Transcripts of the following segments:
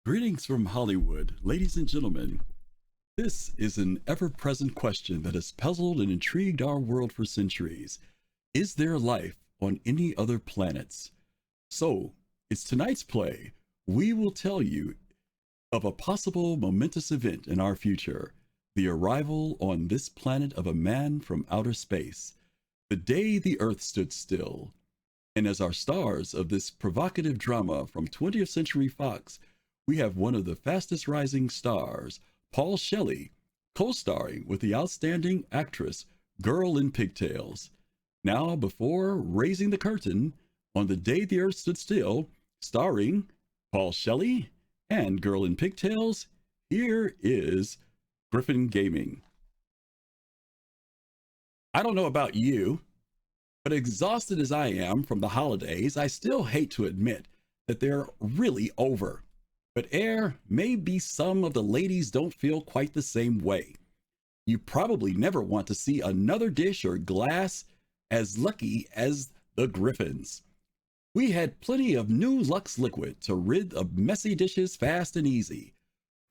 Greetings from Hollywood, ladies and gentlemen. This is an ever present question that has puzzled and intrigued our world for centuries. Is there life on any other planets? So, it's tonight's play. We will tell you of a possible momentous event in our future, the arrival on this planet of a man from outer space, the day the Earth stood still. And as our stars of this provocative drama from 20th Century Fox, we have one of the fastest rising stars, Paul Shelley, co-starring with the outstanding actress Girl in Pigtails. Now, before raising the curtain on the day the Earth stood still, starring Paul Shelley and Girl in Pigtails, here is Griffin Gaming. I don't know about you, but exhausted as I am from the holidays, I still hate to admit that they're really over. But maybe some of the ladies don't feel quite the same way. You probably never want to see another dish or glass as lucky as the Griffins. We had plenty of new Lux liquid to rid of messy dishes fast and easy.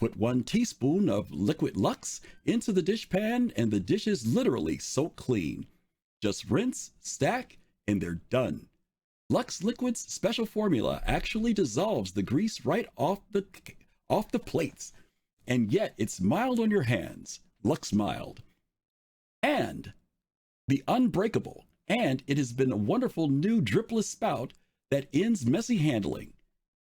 Put 1 teaspoon of liquid Lux into the dishpan and the dishes literally soak clean. Just rinse, stack, and they're done. Lux Liquid's special formula actually dissolves the grease right off the plates, and yet it's mild on your hands. Lux Mild. And the unbreakable, and it has been a wonderful new dripless spout that ends messy handling.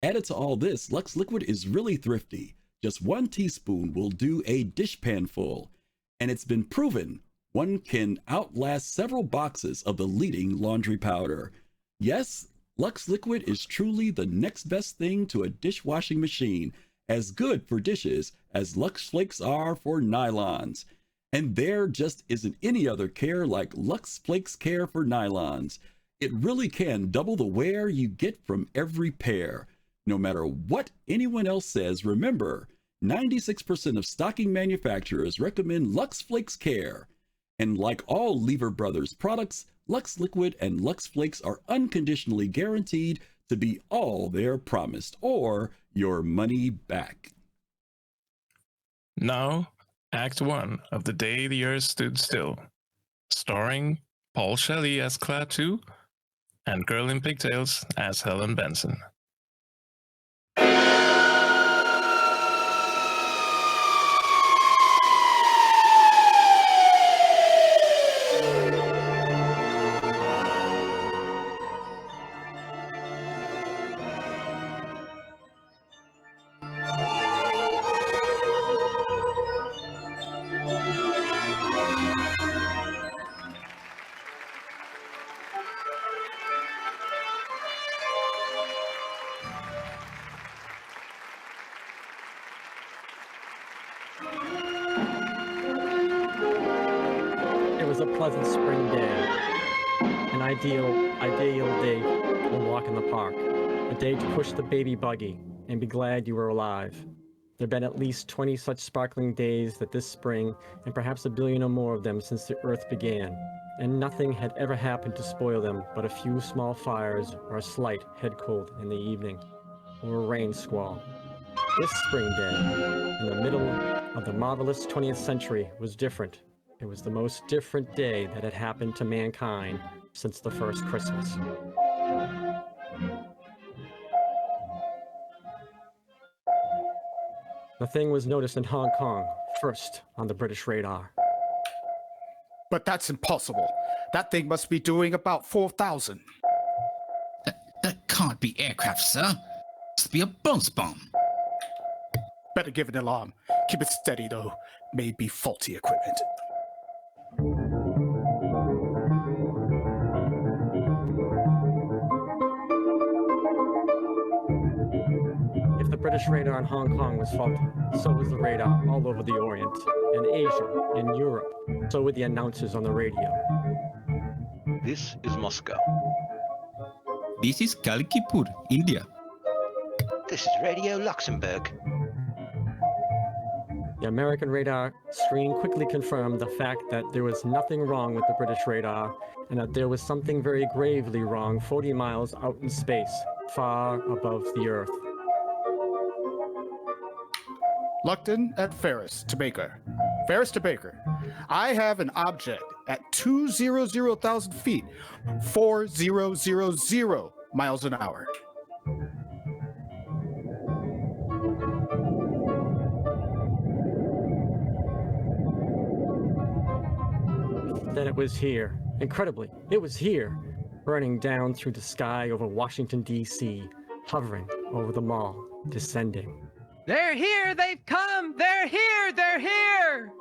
Added to all this, Lux Liquid is really thrifty. Just 1 teaspoon will do a dishpan full, and it's been proven one can outlast several boxes of the leading laundry powder. Yes, Lux Liquid is truly the next best thing to a dishwashing machine, as good for dishes as Lux Flakes are for nylons. And there just isn't any other care like Lux Flakes care for nylons. It really can double the wear you get from every pair. No matter what anyone else says, remember, 96% of stocking manufacturers recommend Lux Flakes Care. And like all Lever Brothers products, Lux Liquid and Lux Flakes are unconditionally guaranteed to be all they're promised, or your money back. Now, Act 1 of The Day the Earth Stood Still, starring Paul Shelley as Klaatu and Girl in Pigtails as Helen Benson. It was a pleasant spring day, an ideal day to walk in the park, a day to push the baby buggy and be glad you were alive. There have been at least 20 such sparkling days that this spring, and perhaps a billion or more of them since the earth began, and nothing had ever happened to spoil them but a few small fires or a slight head cold in the evening, or a rain squall. This spring day, in the middle of the marvelous 20th century, was different. It was the most different day that had happened to mankind since the first Christmas. The thing was noticed in Hong Kong, first on the British radar. But that's impossible. That thing must be doing about 4,000. That can't be aircraft, sir. Must be a buzz bomb. Better give an alarm. Keep it steady, though. May be faulty equipment. If the British radar in Hong Kong was faulty, so was the radar all over the Orient, in Asia, in Europe. So were the announcers on the radio. This is Moscow. This is Kalkipur, India. This is Radio Luxembourg. The American radar screen quickly confirmed the fact that there was nothing wrong with the British radar, and that there was something very gravely wrong 40 miles out in space, far above the Earth. Luckton at Ferris to Baker. Ferris to Baker. I have an object at 200,000 feet, 4000 miles an hour. Then it was here. Incredibly, it was here, burning down through the sky over Washington, D.C., hovering over the mall, descending. They're here! They've come! They're here! They're here!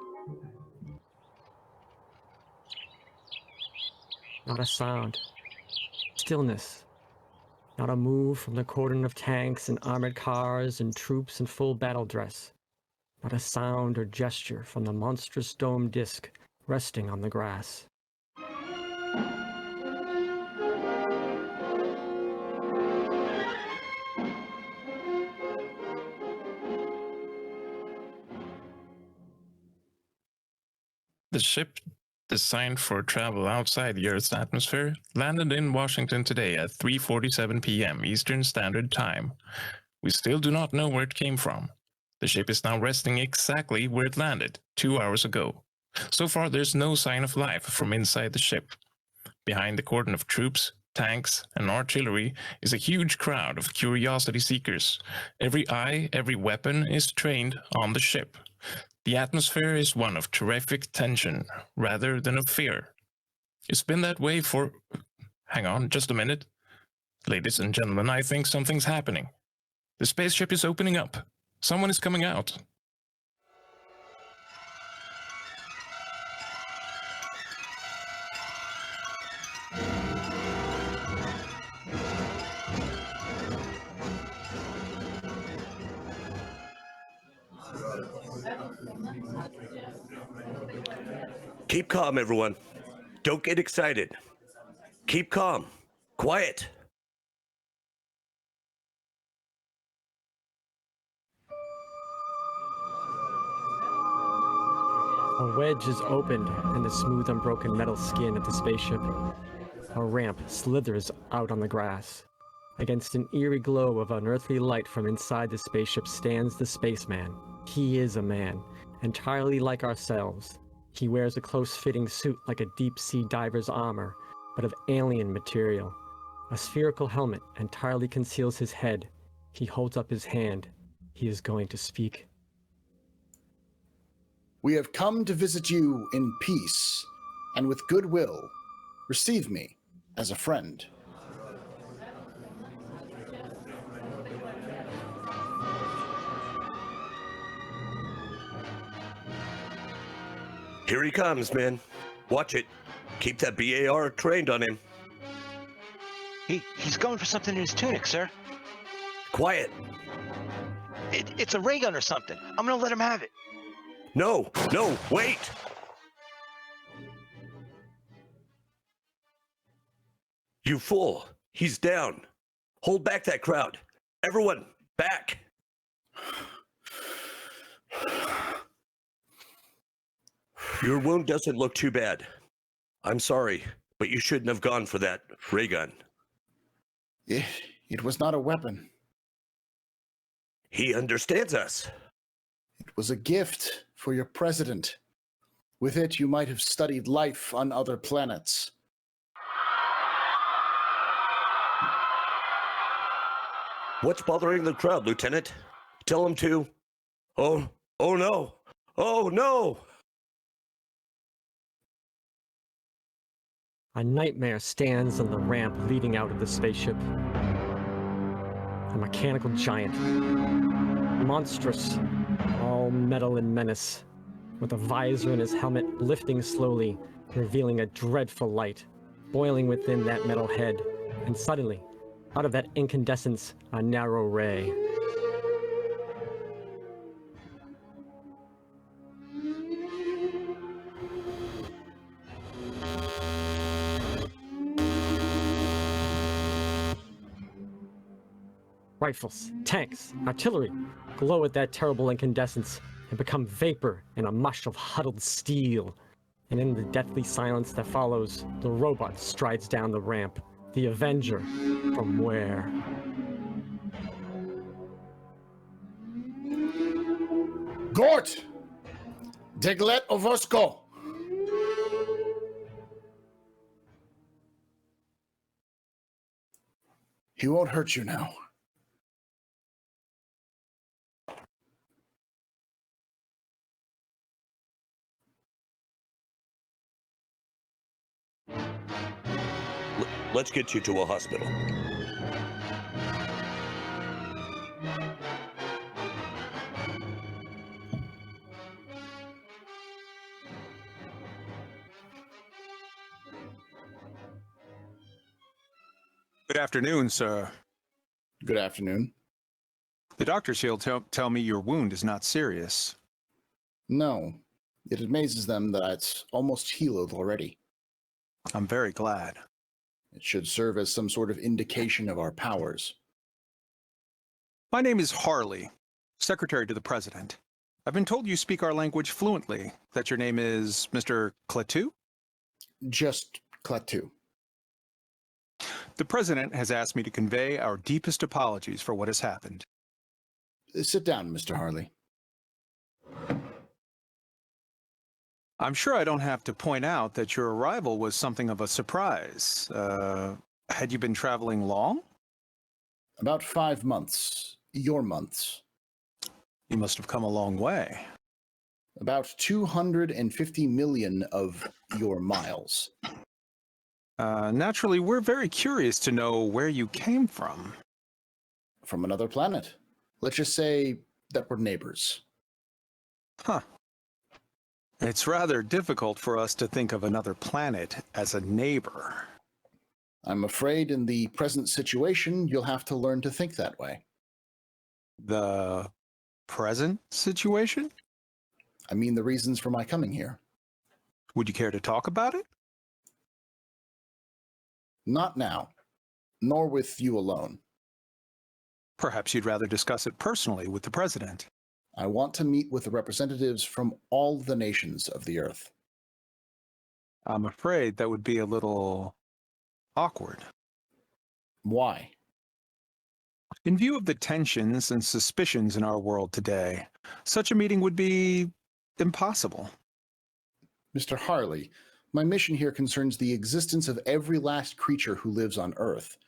Not a sound. Stillness. Not a move from the cordon of tanks and armored cars and troops in full battle dress. Not a sound or gesture from the monstrous dome disk resting on the grass. The ship, designed for travel outside the Earth's atmosphere, landed in Washington today at 3:47 p.m. Eastern Standard Time. We still do not know where it came from. The ship is now resting exactly where it landed 2 hours ago. So far, there's no sign of life from inside the ship. Behind the cordon of troops, tanks, and artillery is a huge crowd of curiosity seekers. Every eye, every weapon is trained on the ship. The atmosphere is one of terrific tension rather than of fear. It's been that way for... Hang on, just a minute. Ladies and gentlemen, I think something's happening. The spaceship is opening up. Someone is coming out. Keep calm, everyone. Don't get excited. Keep calm. Quiet. A wedge is opened in the smooth, unbroken metal skin of the spaceship. A ramp slithers out on the grass. Against an eerie glow of unearthly light from inside the spaceship stands the spaceman. He is a man, entirely like ourselves. He wears a close-fitting suit like a deep-sea diver's armor, but of alien material. A spherical helmet entirely conceals his head. He holds up his hand. He is going to speak. We have come to visit you in peace, and with goodwill. Receive me as a friend. Here he comes, man. Watch it. Keep that BAR trained on him. He's going for something in his tunic, sir. Quiet. It's a ray gun or something. I'm gonna let him have it. No, wait. You fool. He's down. Hold back that crowd. Everyone, back. Your wound doesn't look too bad. I'm sorry, but you shouldn't have gone for that ray gun. It was not a weapon. He understands us. It was a gift for your president. With it, you might have studied life on other planets. What's bothering the crowd, Lieutenant? Tell them to... Oh no! Oh no! A nightmare stands on the ramp leading out of the spaceship. A mechanical giant. Monstrous. All metal and menace. With a visor in his helmet lifting slowly, revealing a dreadful light, boiling within that metal head. And suddenly, out of that incandescence, a narrow ray. Rifles, tanks, artillery glow at that terrible incandescence and become vapor in a mush of huddled steel. And in the deathly silence that follows, the robot strides down the ramp. The Avenger, from where? Gort! Deglet Ovosko! He won't hurt you now. Let's get you to a hospital. Good afternoon, sir. Good afternoon. The doctors here tell me your wound is not serious. No, it amazes them that it's almost healed already. I'm very glad. It should serve as some sort of indication of our powers. My name is Harley, secretary to the president. I've been told you speak our language fluently. That your name is Mr. Cletu? Just Cletu. The president has asked me to convey our deepest apologies for what has happened. Sit down, Mr. Harley. I'm sure I don't have to point out that your arrival was something of a surprise. Had you been traveling long? About 5 months. Your months. You must have come a long way. About 250 million of your miles. Naturally, we're very curious to know where you came from. From another planet. Let's just say that we're neighbors. Huh. It's rather difficult for us to think of another planet as a neighbor. I'm afraid in the present situation, you'll have to learn to think that way. The present situation? I mean the reasons for my coming here. Would you care to talk about it? Not now, nor with you alone. Perhaps you'd rather discuss it personally with the president. I want to meet with the representatives from all the nations of the Earth. I'm afraid that would be a little awkward. Why? In view of the tensions and suspicions in our world today, such a meeting would be impossible. Mr. Harley, my mission here concerns the existence of every last creature who lives on Earth.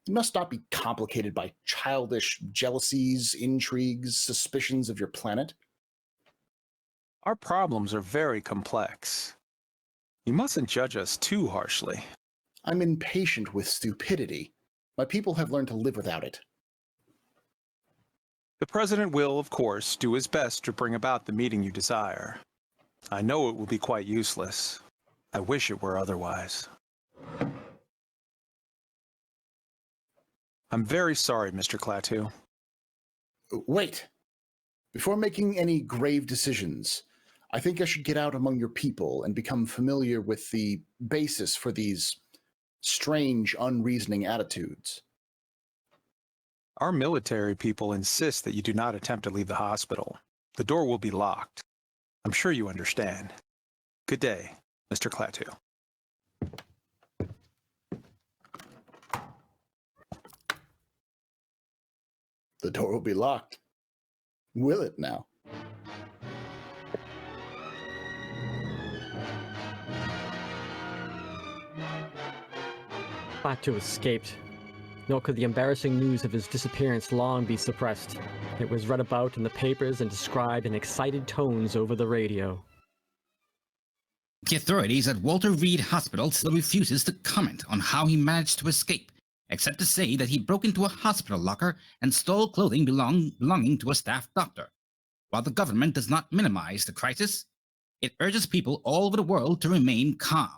It must not be complicated by childish jealousies, intrigues, suspicions of your planet. Our problems are very complex. You mustn't judge us too harshly. I'm impatient with stupidity. My people have learned to live without it. The president will, of course, do his best to bring about the meeting you desire. I know it will be quite useless. I wish it were otherwise. I'm very sorry, Mr. Klaatu. Wait. Before making any grave decisions, I think I should get out among your people and become familiar with the basis for these strange, unreasoning attitudes. Our military people insist that you do not attempt to leave the hospital. The door will be locked. I'm sure you understand. Good day, Mr. Klaatu. The door will be locked. Will it now? Klaatu escaped, nor could the embarrassing news of his disappearance long be suppressed. It was read about in the papers and described in excited tones over the radio. The authorities at Walter Reed Hospital still refuses to comment on how he managed to escape, except to say that he broke into a hospital locker and stole clothing belonging to a staff doctor. While the government does not minimize the crisis, it urges people all over the world to remain calm,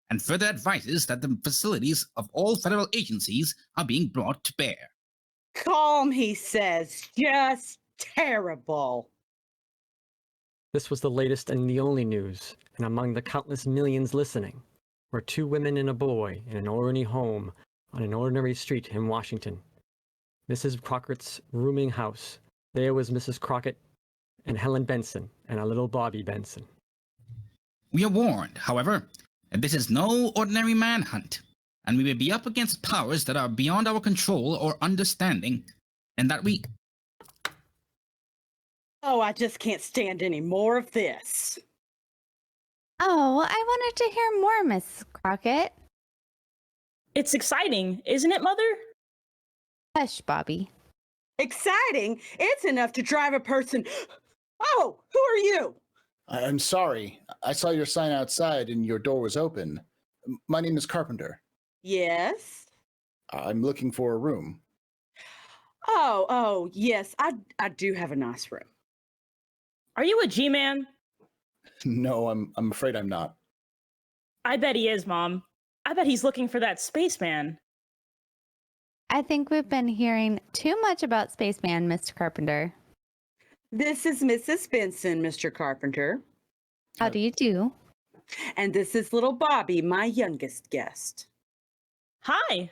and further advises that the facilities of all federal agencies are being brought to bear. Calm, he says. Just terrible. This was the latest and the only news, and among the countless millions listening were 2 women and a boy in an ordinary home on an ordinary street in Washington. Mrs. Crockett's rooming house. There was Mrs. Crockett and Helen Benson and a little Bobby Benson. We are warned, however, that this is no ordinary manhunt, and we may be up against powers that are beyond our control or understanding, and that we... Oh, I just can't stand any more of this. Oh, I wanted to hear more, Miss Crockett. It's exciting, isn't it, Mother? Hush, Bobby. Exciting? It's enough to drive a person. Oh, who are you? I'm sorry. I saw your sign outside and your door was open. My name is Carpenter. Yes. I'm looking for a room. Oh, yes. I do have a nice room. Are you a G-Man? No, I'm afraid I'm not. I bet he is, Mom. I bet he's looking for that spaceman. I think we've been hearing too much about Spaceman, Mr. Carpenter. This is Mrs. Benson, Mr. Carpenter. How do you do? And this is little Bobby, my youngest guest. Hi.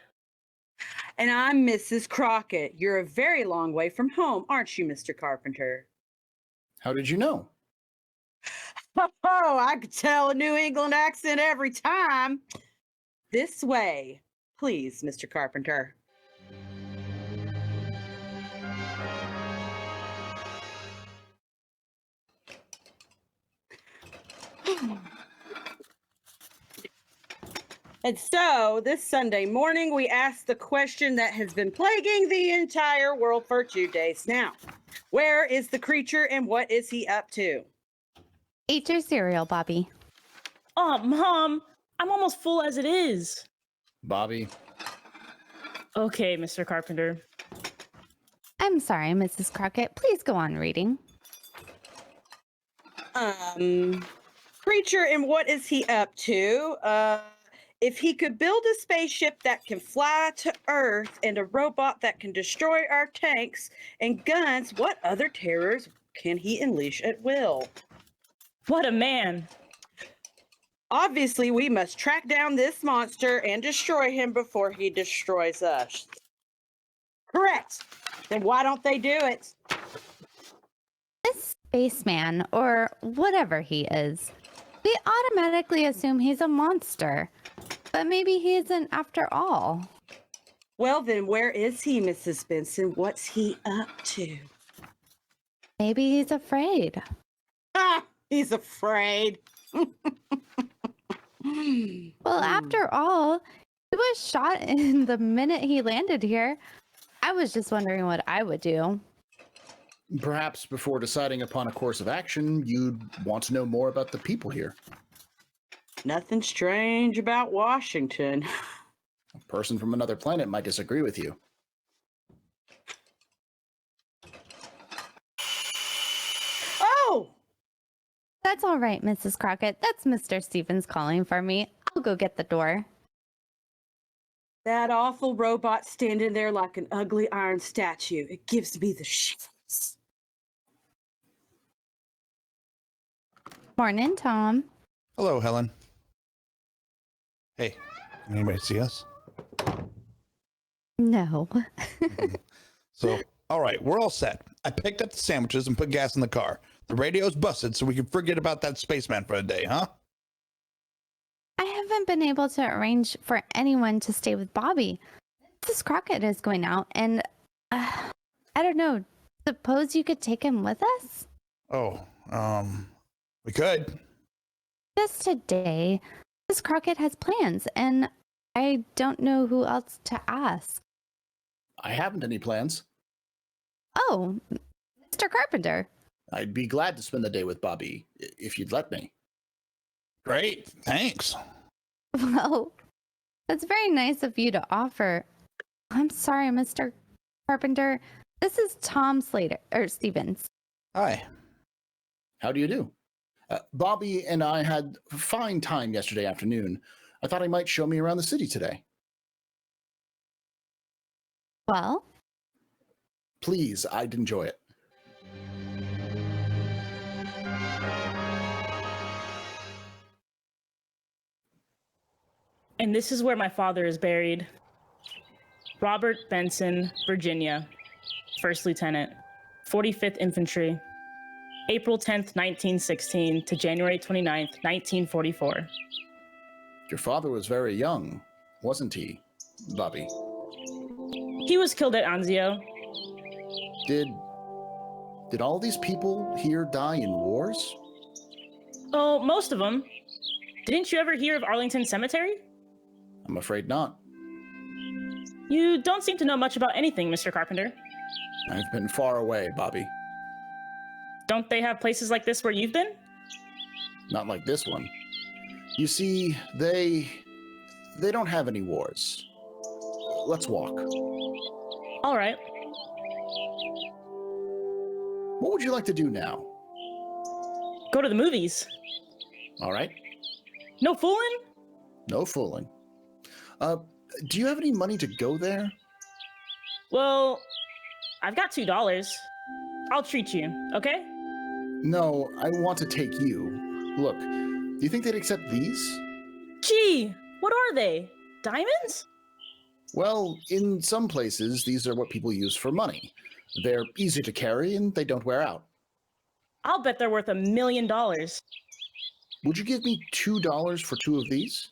And I'm Mrs. Crockett. You're a very long way from home, aren't you, Mr. Carpenter? How did you know? Oh, I could tell a New England accent every time. This way, please, Mr. Carpenter. And so, this Sunday morning, we asked the question that has been plaguing the entire world for 2 days now. Where is the creature and what is he up to? Eat your cereal, Bobby. Oh, Mom, I'm almost full as it is. Bobby. Okay, Mr. Carpenter. I'm sorry, Mrs. Crockett. Please go on reading. Creature and what is he up to? If he could build a spaceship that can fly to Earth and a robot that can destroy our tanks and guns, what other terrors can he unleash at will? What a man. Obviously, we must track down this monster and destroy him before he destroys us. Correct. Then why don't they do it? This spaceman, or whatever he is, we automatically assume he's a monster. But maybe he isn't after all. Well, then where is he, Mrs. Benson? What's he up to? Maybe he's afraid. Ah, he's afraid. Well, after all, he was shot in the minute he landed here. I was just wondering what I would do. Perhaps before deciding upon a course of action, you'd want to know more about the people here. Nothing strange about Washington. A person from another planet might disagree with you. Oh! That's all right, Mrs. Crockett. That's Mr. Stevens calling for me. I'll go get the door. That awful robot standing there like an ugly iron statue. It gives me the shivers. Morning, Tom. Hello, Helen. Hey, can anybody see us? No. So, all right, we're all set. I picked up the sandwiches and put gas in the car. The radio's busted, so we can forget about that spaceman for a day, huh? I haven't been able to arrange for anyone to stay with Bobby. Mrs. Crockett is going out, and I don't know. Suppose you could take him with us? Oh, we could. Just today. Mrs. Crockett has plans, and I don't know who else to ask. I haven't any plans. Oh, Mr. Carpenter. I'd be glad to spend the day with Bobby, if you'd let me. Great, thanks. Well, that's very nice of you to offer. I'm sorry, Mr. Carpenter. This is Tom Slater, or Stevens. Hi. How do you do? Bobby and I had a fine time yesterday afternoon. I thought he might show me around the city today. Well? Please, I'd enjoy it. And this is where my father is buried. Robert Benson, Virginia, First Lieutenant, 45th Infantry, April 10th, 1916 to January 29th, 1944. Your father was very young, wasn't he, Bobby? He was killed at Anzio. Did Did all these people here die in wars? Oh, most of them. Didn't you ever hear of Arlington Cemetery? I'm afraid not. You don't seem to know much about anything, Mr. Carpenter. I've been far away, Bobby. Don't they have places like this where you've been? Not like this one. You see, they don't have any wars. Let's walk. All right. What would you like to do now? Go to the movies. All right. No fooling? No fooling. Do you have any money to go there? Well, I've got $2. I'll treat you, okay? No, I want to take you. Look, do you think they'd accept these? Gee, what are they? Diamonds? Well, in some places, these are what people use for money. They're easy to carry and they don't wear out. I'll bet they're worth $1 million. Would you give me $2 for 2 of these?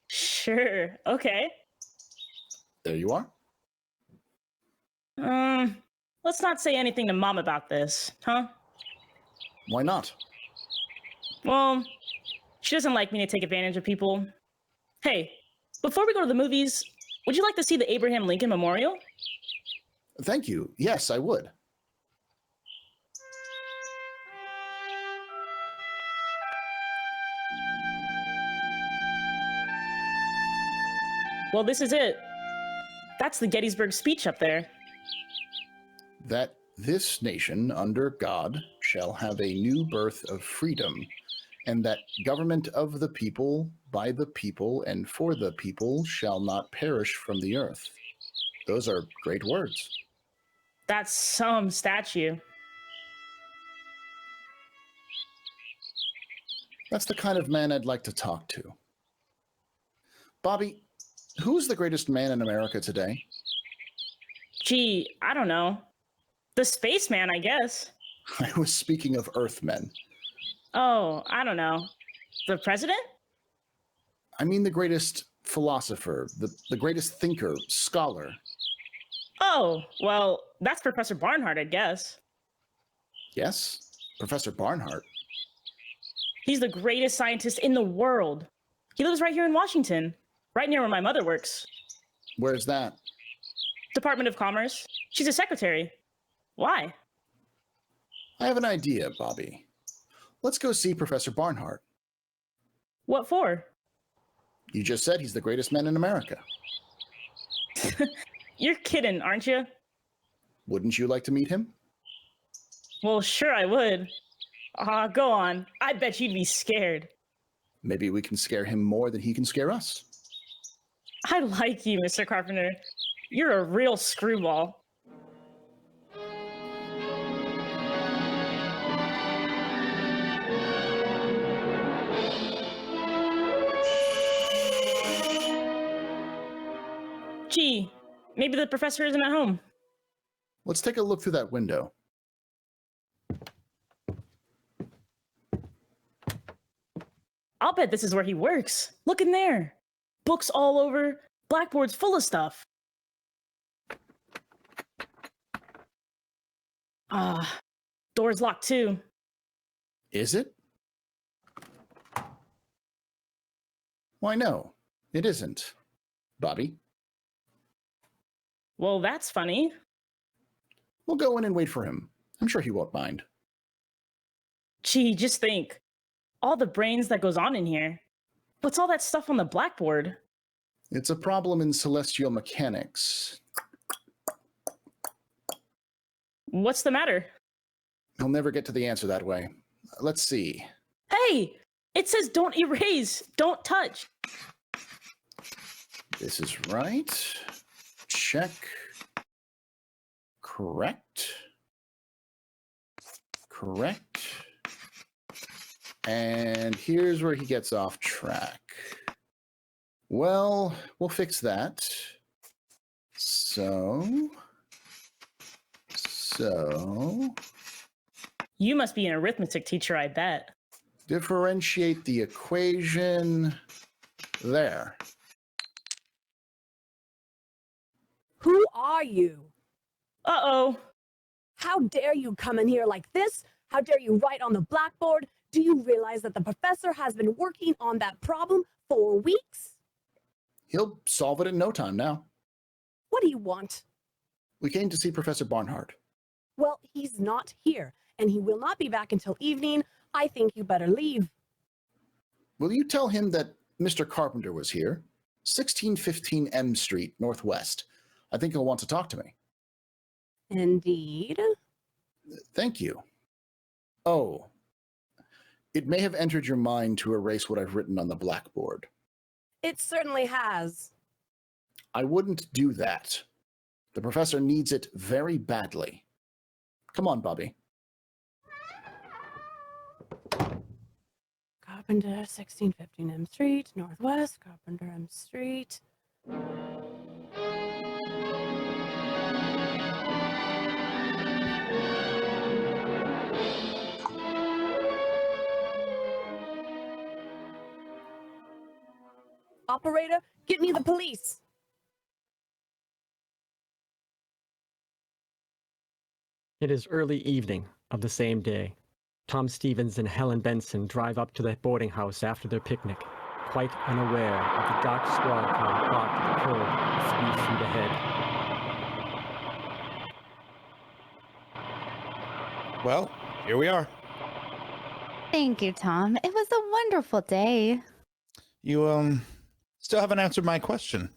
Sure, okay. There you are. Let's not say anything to Mom about this, huh? Why not? Well, she doesn't like me to take advantage of people. Hey, before we go to the movies, would you like to see the Abraham Lincoln Memorial? Thank you. Yes, I would. Well, this is it. That's the Gettysburg speech up there. That this nation under God shall have a new birth of freedom, and that government of the people, by the people, and for the people shall not perish from the earth. Those are great words. That's some statue. That's the kind of man I'd like to talk to. Bobby, who's the greatest man in America today? Gee, I don't know. The spaceman, I guess. I was speaking of Earthmen. Oh, I don't know. The president? I mean the greatest philosopher, the greatest thinker, scholar. Oh, well, that's Professor Barnhart, I guess. Yes, Professor Barnhart. He's the greatest scientist in the world. He lives right here in Washington, right near where my mother works. Where's that? Department of Commerce. She's a secretary. Why? I have an idea, Bobby. Let's go see Professor Barnhart. What for? You just said he's the greatest man in America. You're kidding, aren't you? Wouldn't you like to meet him? Well, sure I would. Go on. I bet you'd be scared. Maybe we can scare him more than he can scare us. I like you, Mr. Carpenter. You're a real screwball. Gee, maybe the professor isn't at home. Let's take a look through that window. I'll bet this is where he works. Look in there. Books all over, blackboards full of stuff. Door's locked too. Is it? Why, no, it isn't. Bobby? Well, that's funny. We'll go in and wait for him. I'm sure he won't mind. Gee, just think. All the brains that goes on in here. What's all that stuff on the blackboard? It's a problem in celestial mechanics. What's the matter? He'll never get to the answer that way. Let's see. Hey! It says don't erase, don't touch. This is right. Check. Correct. Correct. And here's where he gets off track. Well, we'll fix that. So. You must be an arithmetic teacher, I bet. Differentiate the equation. There. Who are you? Uh-oh. How dare you come in here like this? How dare you write on the blackboard? Do you realize that the professor has been working on that problem for weeks? He'll solve it in no time now. What do you want? We came to see Professor Barnhart. Well, he's not here, and he will not be back until evening. I think you better leave. Will you tell him that Mr. Carpenter was here? 1615 M Street, Northwest. I think he'll want to talk to me. Indeed. Thank you. Oh, it may have entered your mind to erase what I've written on the blackboard. It certainly has. I wouldn't do that. The professor needs it very badly. Come on, Bobby. Carpenter, 1615 M Street, Northwest, Carpenter M Street. Operator, get me the police. It is early evening of the same day. Tom Stevens and Helen Benson drive up to the boarding house after their picnic, quite unaware of the dark squad car parked at the curb a few feet ahead. Well, here we are. Thank you, Tom. It was a wonderful day. You, still haven't answered my question.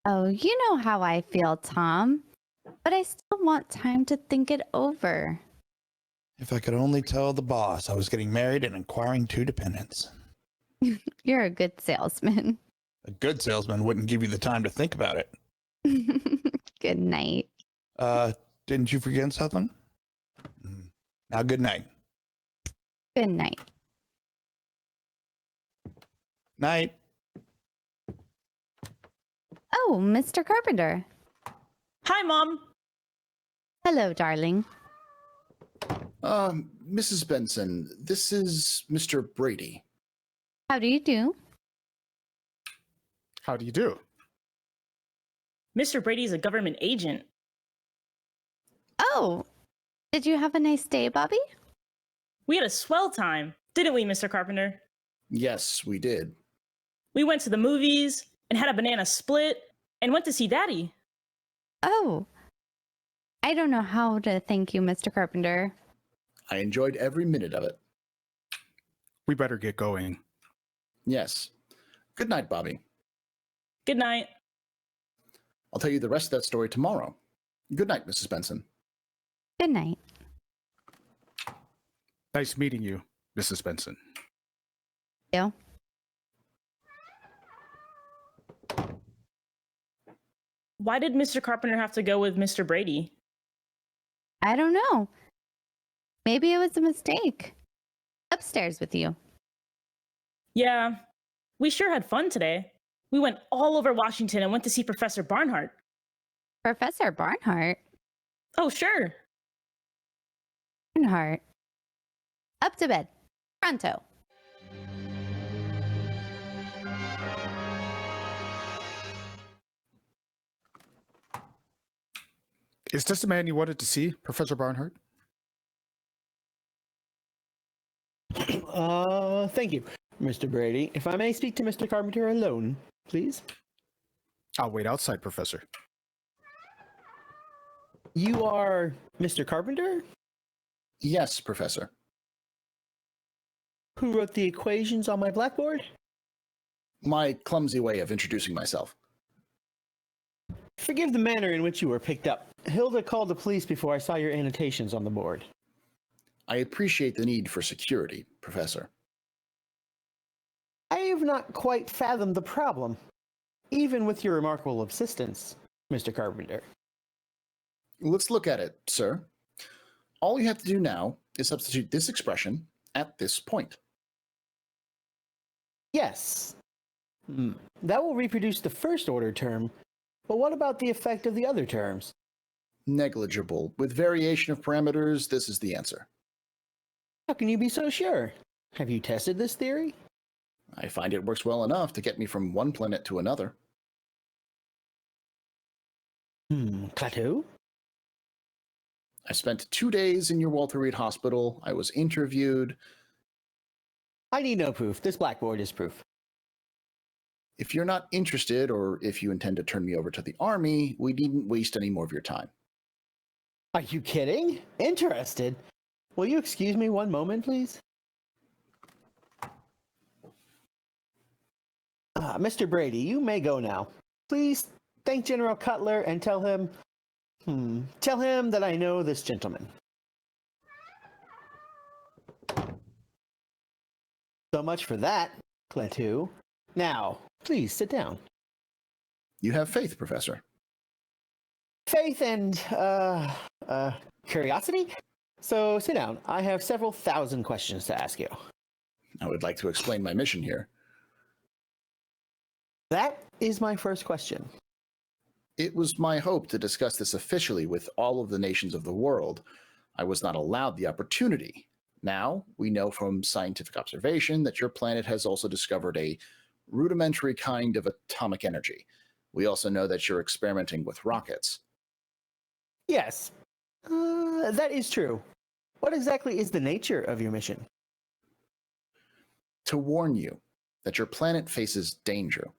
Oh, you know how I feel, Tom. But I still want time to think it over. If I could only tell the boss I was getting married and acquiring 2 dependents. You're a good salesman. A good salesman wouldn't give you the time to think about it. Good night. Didn't you forget something? Now, good night. Good night. Night. Oh, Mr. Carpenter. Hi, Mom. Hello, darling. Mrs. Benson, this is Mr. Brady. How do you do? How do you do? Mr. Brady's a government agent. Oh, did you have a nice day, Bobby? We had a swell time, didn't we, Mr. Carpenter? Yes, we did. We went to the movies and had a banana split and went to see Daddy. Oh, I don't know how to thank you, Mr. Carpenter. I enjoyed every minute of it. We better get going. Yes. Good night, Bobby. Good night. I'll tell you the rest of that story tomorrow. Good night, Mrs. Benson. Good night. Nice meeting you, Mrs. Benson. You. Why did Mr. Carpenter have to go with Mr. Brady? I don't know. Maybe it was a mistake. Upstairs with you. Yeah, we sure had fun today. We went all over Washington and went to see Professor Barnhart. Professor Barnhart? Oh, sure. Barnhart. Up to bed. Pronto. Is this the man you wanted to see, Professor Barnhart? Thank you, Mr. Brady. If I may speak to Mr. Carpenter alone, please. I'll wait outside, Professor. You are Mr. Carpenter? Yes, Professor. Who wrote the equations on my blackboard? My clumsy way of introducing myself. Forgive the manner in which you were picked up. Hilda called the police before I saw your annotations on the board. I appreciate the need for security, Professor. I have not quite fathomed the problem, even with your remarkable assistance, Mr. Carpenter. Let's look at it, sir. All you have to do now is substitute this expression at this point. Yes. That will reproduce the first order term, but what about the effect of the other terms? Negligible. With variation of parameters, this is the answer. How can you be so sure? Have you tested this theory? I find it works well enough to get me from one planet to another. Plateau? I spent 2 days in your Walter Reed Hospital. I was interviewed. I need no proof. This blackboard is proof. If you're not interested, or if you intend to turn me over to the Army, we needn't waste any more of your time. Are you kidding? Interested? Will you excuse me one moment, please? Mr. Brady, you may go now. Please thank General Cutler and tell him that I know this gentleman. So much for that, Cletu. Now, please sit down. You have faith, Professor. Faith and, curiosity? So sit down. I have several thousand questions to ask you. I would like to explain my mission here. That is my first question. It was my hope to discuss this officially with all of the nations of the world. I was not allowed the opportunity. Now, we know from scientific observation that your planet has also discovered a rudimentary kind of atomic energy. We also know that you're experimenting with rockets. Yes, that is true. What exactly is the nature of your mission? To warn you that your planet faces danger.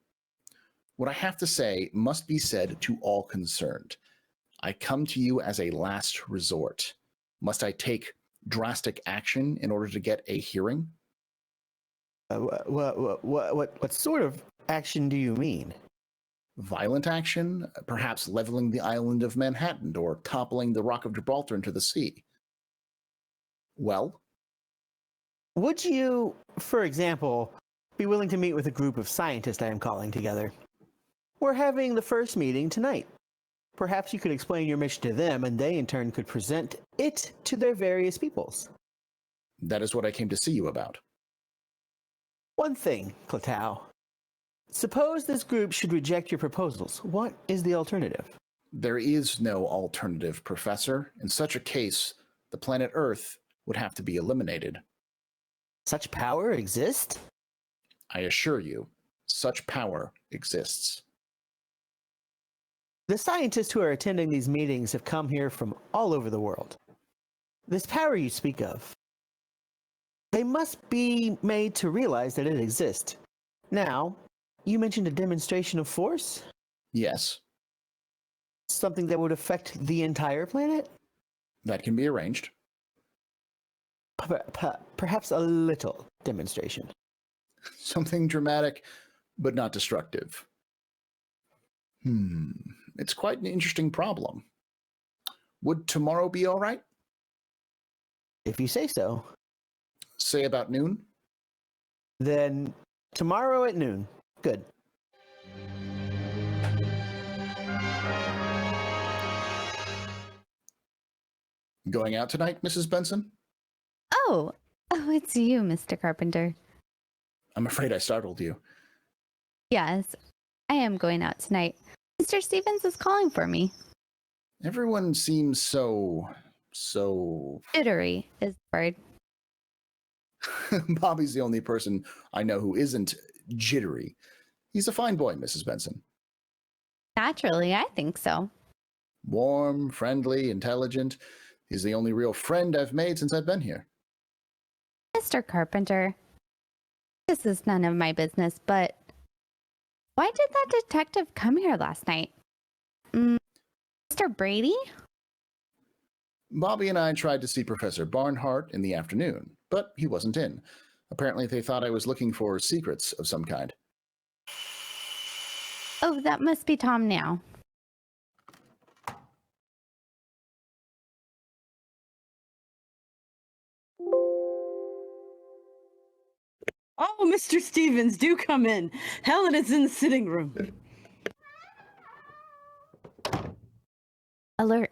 What I have to say must be said to all concerned. I come to you as a last resort. Must I take drastic action in order to get a hearing? What sort of action do you mean? Violent action, perhaps leveling the island of Manhattan or toppling the Rock of Gibraltar into the sea. Well? Would you, for example, be willing to meet with a group of scientists I am calling together? We're having the first meeting tonight. Perhaps you could explain your mission to them, and they in turn could present it to their various peoples. That is what I came to see you about. One thing, Cletau. Suppose this group should reject your proposals. What is the alternative? There is no alternative, Professor. In such a case, the planet Earth would have to be eliminated. Such power exists? I assure you, such power exists. The scientists who are attending these meetings have come here from all over the world. This power you speak of, they must be made to realize that it exists. Now, you mentioned a demonstration of force? Yes. Something that would affect the entire planet? That can be arranged. Perhaps a little demonstration. Something dramatic, but not destructive. It's quite an interesting problem. Would tomorrow be all right? If you say so. Say about noon? Then tomorrow at noon. Good. Going out tonight, Mrs. Benson? Oh, it's you, Mr. Carpenter. I'm afraid I startled you. Yes, I am going out tonight. Mr. Stevens is calling for me. Everyone seems so... Jittery is the word. Bobby's the only person I know who isn't jittery. He's a fine boy, Mrs. Benson. Naturally, I think so. Warm, friendly, intelligent. He's the only real friend I've made since I've been here. Mr. Carpenter, this is none of my business, but why did that detective come here last night? Mr. Brady? Bobby and I tried to see Professor Barnhart in the afternoon, but he wasn't in. Apparently they thought I was looking for secrets of some kind. Oh, that must be Tom now. Oh, Mr. Stevens, do come in. Helen is in the sitting room. Alert,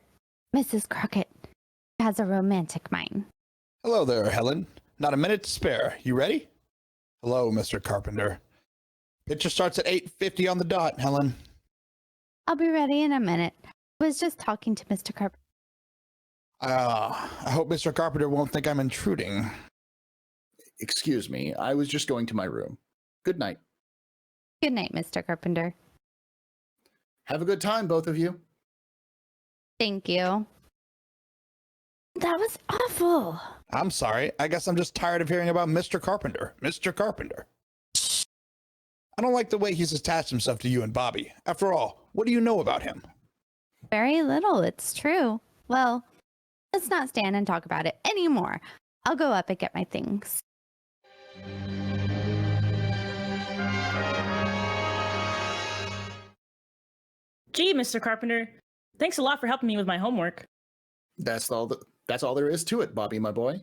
Mrs. Crockett has a romantic mind. Hello there, Helen. Not a minute to spare. You ready? Hello, Mr. Carpenter. Picture starts at 8:50 on the dot, Helen. I'll be ready in a minute. I was just talking to Mr. Carpenter. I hope Mr. Carpenter won't think I'm intruding. Excuse me, I was just going to my room. Good night. Good night, Mr. Carpenter. Have a good time, both of you. Thank you. That was awful. I'm sorry. I guess I'm just tired of hearing about Mr. Carpenter. Mr. Carpenter. I don't like the way he's attached himself to you and Bobby. After all, what do you know about him? Very little, it's true. Well, let's not stand and talk about it anymore. I'll go up and get my things. Gee, Mr. Carpenter, thanks a lot for helping me with my homework. That's all there is to it, Bobby, my boy.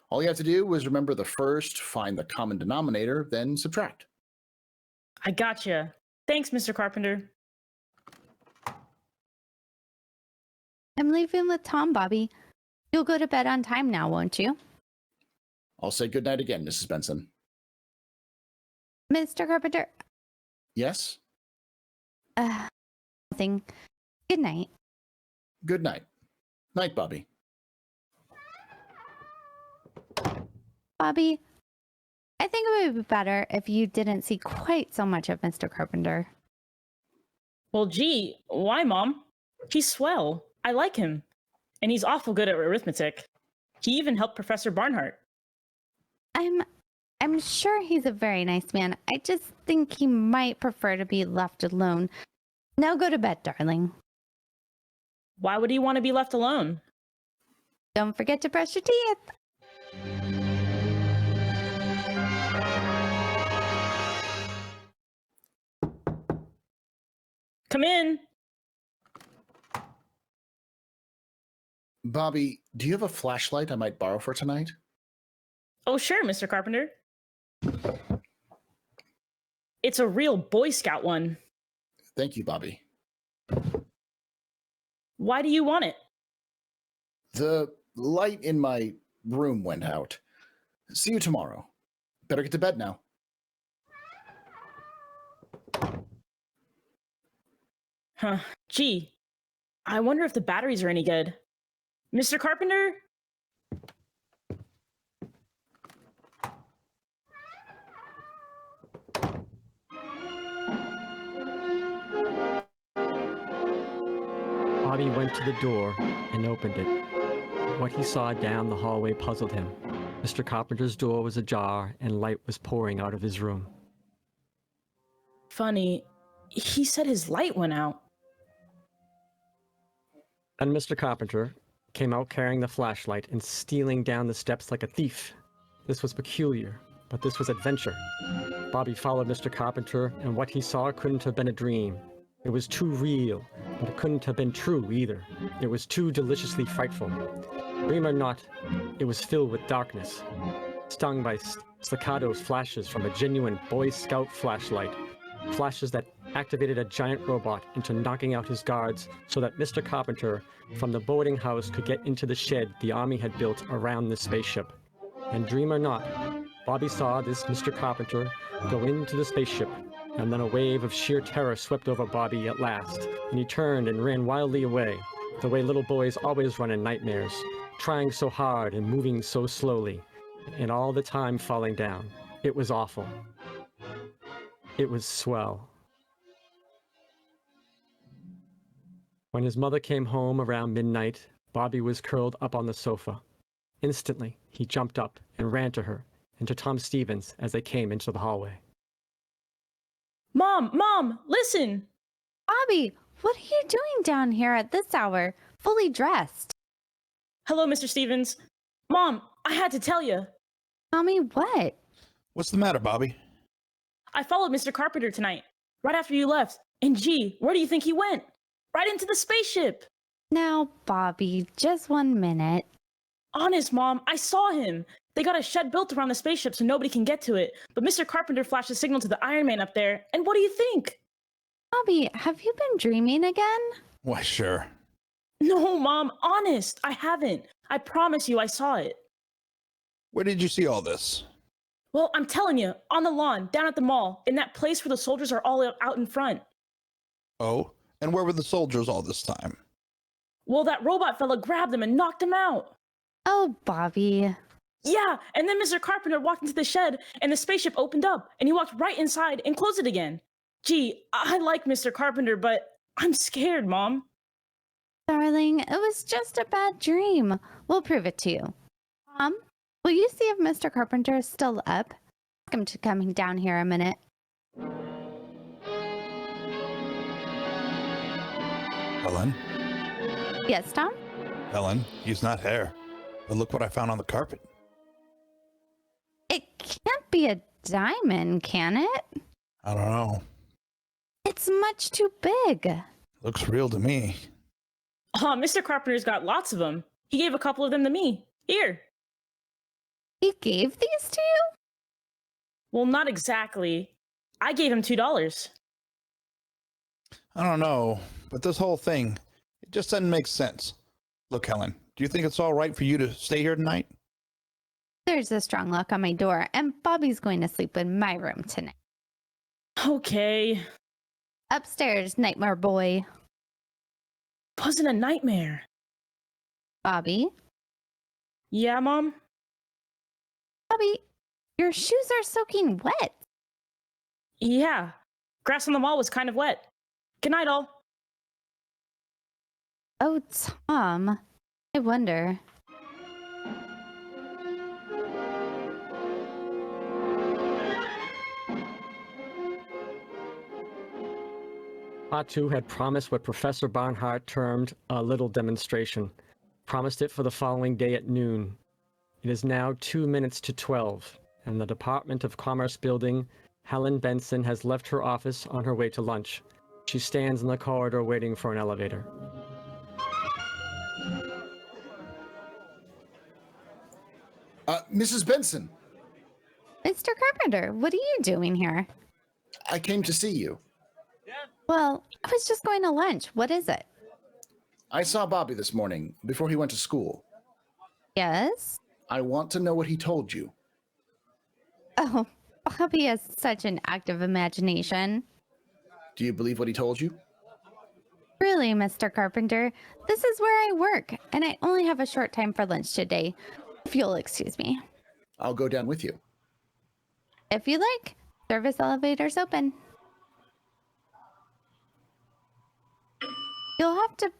All you have to do is remember the first, find the common denominator, then subtract. I gotcha. Thanks, Mr. Carpenter. I'm leaving with Tom, Bobby. You'll go to bed on time now, won't you? I'll say goodnight again, Mrs. Benson. Mr. Carpenter. Yes? Nothing. Good night. Good night. Night, Bobby. Bobby, I think it would be better if you didn't see quite so much of Mr. Carpenter. Well, gee, why, Mom? He's swell. I like him. And he's awful good at arithmetic. He even helped Professor Barnhart. I'm sure he's a very nice man. I just think he might prefer to be left alone. Now go to bed, darling. Why would he want to be left alone? Don't forget to brush your teeth. Come in. Bobby, do you have a flashlight I might borrow for tonight? Oh, sure, Mr. Carpenter. It's a real Boy Scout one. Thank you, Bobby. Why do you want it? The light in my room went out. See you tomorrow. Better get to bed now. Huh. Gee, I wonder if the batteries are any good. Mr. Carpenter? Bobby went to the door and opened it. What he saw down the hallway puzzled him. Mr. Carpenter's door was ajar and light was pouring out of his room. Funny, he said his light went out. And Mr. Carpenter came out carrying the flashlight and stealing down the steps like a thief. This was peculiar, but this was adventure. Bobby followed Mr. Carpenter, and what he saw couldn't have been a dream. It was too real, but it couldn't have been true either. It was too deliciously frightful. Dream or not, it was filled with darkness, stung by staccato flashes from a genuine Boy Scout flashlight. Flashes that activated a giant robot into knocking out his guards so that Mr. Carpenter from the boarding house could get into the shed the Army had built around the spaceship. And dream or not, Bobby saw this Mr. Carpenter go into the spaceship, and then a wave of sheer terror swept over Bobby at last, and he turned and ran wildly away, the way little boys always run in nightmares, trying so hard and moving so slowly, and all the time falling down. It was awful. It was swell. When his mother came home around midnight, Bobby was curled up on the sofa. Instantly, he jumped up and ran to her and to Tom Stevens as they came into the hallway. Mom, listen! Bobby, what are you doing down here at this hour, fully dressed? Hello, Mr. Stevens. Mom, I had to tell you. Tell me what? What's the matter, Bobby? I followed Mr. Carpenter tonight, right after you left. And gee, where do you think he went? Right into the spaceship. Now, Bobby, just 1 minute. Honest, Mom, I saw him. They got a shed built around the spaceship so nobody can get to it. But Mr. Carpenter flashed a signal to the Iron Man up there. And what do you think? Bobby, have you been dreaming again? Why, sure. No, Mom, honest, I haven't. I promise you I saw it. Where did you see all this? Well, I'm telling you, on the lawn, down at the mall, in that place where the soldiers are all out in front. Oh, and where were the soldiers all this time? Well, that robot fella grabbed them and knocked them out. Oh, Bobby. Yeah, and then Mr. Carpenter walked into the shed, and the spaceship opened up, and he walked right inside and closed it again. Gee, I like Mr. Carpenter, but I'm scared, Mom. Darling, it was just a bad dream. We'll prove it to you. Will you see if Mr. Carpenter is still up? Ask him to come down here a minute. Helen? Yes, Tom? Helen, he's not here. But look what I found on the carpet. It can't be a diamond, can it? I don't know. It's much too big. Looks real to me. Oh, Mr. Carpenter's got lots of them. He gave a couple of them to me. Here. He gave these to you? Well, not exactly. I gave him $2. I don't know, but this whole thing, it just doesn't make sense. Look, Helen, do you think it's all right for you to stay here tonight? There's a strong lock on my door, and Bobby's going to sleep in my room tonight. Okay. Upstairs, nightmare boy. Wasn't a nightmare. Bobby? Yeah, Mom? Bobby, your shoes are soaking wet. Yeah. Grass on the wall was kind of wet. Good night, all. Oh, Tom. I wonder. Patu had promised what Professor Barnhart termed a little demonstration. Promised it for the following day at noon. It is now 2 minutes to 12, and the Department of Commerce building. Helen Benson has left her office on her way to lunch. She stands in the corridor waiting for an elevator. Mrs. Benson. Mr. Carpenter, what are you doing here? I came to see you. Well, I was just going to lunch. What is it? I saw Bobby this morning before he went to school. Yes? I want to know what he told you. Oh, Bobby has such an active imagination. Do you believe what he told you? Really, Mr. Carpenter, this is where I work, and I only have a short time for lunch today. If you'll excuse me. I'll go down with you. If you like, service elevator's open. You'll have to